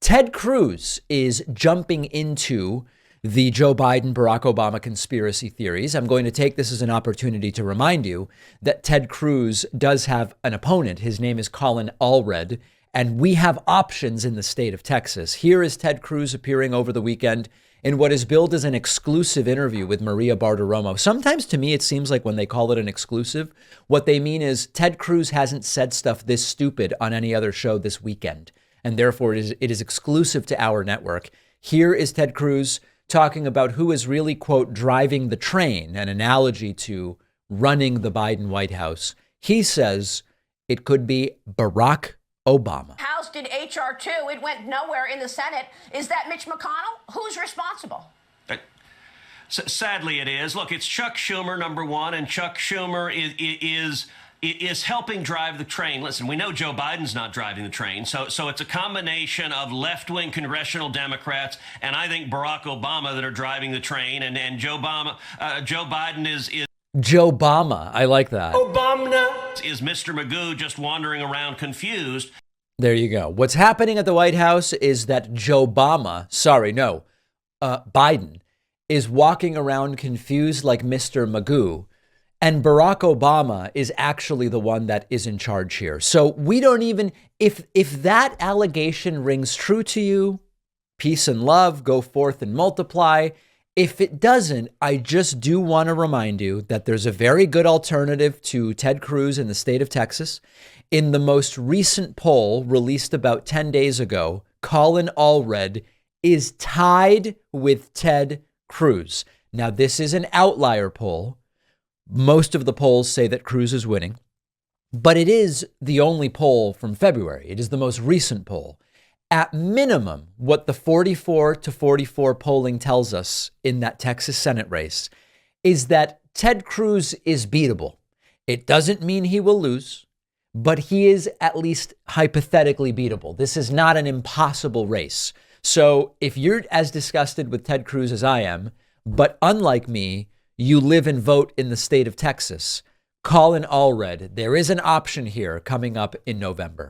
Ted Cruz is jumping into the Joe Biden, Barack Obama conspiracy theories. I'm going to take this as an opportunity to remind you that Ted Cruz does have an opponent. His name is Colin Allred, and we have options in the state of Texas. Here is Ted Cruz appearing over the weekend in what is billed as an exclusive interview with Maria Bartiromo. Sometimes to me, it seems like when they call it an exclusive, what they mean is Ted Cruz hasn't said stuff this stupid on any other show this weekend, and therefore it is exclusive to our network. Here is Ted Cruz talking about who is really, quote, driving the train, an analogy to running the Biden White House. He says it could be Barack Obama. House did H.R. 2. It went nowhere in the Senate. Is that Mitch McConnell? Who's responsible? Sadly, it is. Look, it's Chuck Schumer, number one, and Chuck Schumer is helping drive the train. Listen, we know Joe Biden's not driving the train, so it's a combination of left-wing congressional Democrats and I think Barack Obama that are driving the train, and Joe Biden is Joe Obama. I like that. Obama is Mr. Magoo just wandering around confused. There you go. What's happening at the White House is that Biden is walking around confused like Mr. Magoo. And Barack Obama is actually the one that is in charge here. So we don't even, if that allegation rings true to you, peace and love, go forth and multiply. If it doesn't, I just do want to remind you that there's a very good alternative to Ted Cruz in the state of Texas. In the most recent poll released about 10 days ago, Colin Allred is tied with Ted Cruz. Now, this is an outlier poll. Most of the polls say that Cruz is winning, but it is the only poll from February. It is the most recent poll. At minimum, what the 44-44 polling tells us in that Texas Senate race is that Ted Cruz is beatable. It doesn't mean he will lose, but he is at least hypothetically beatable. This is not an impossible race. So if you're as disgusted with Ted Cruz as I am, but unlike me, you live and vote in the state of Texas, Colin Allred, there is an option here coming up in November.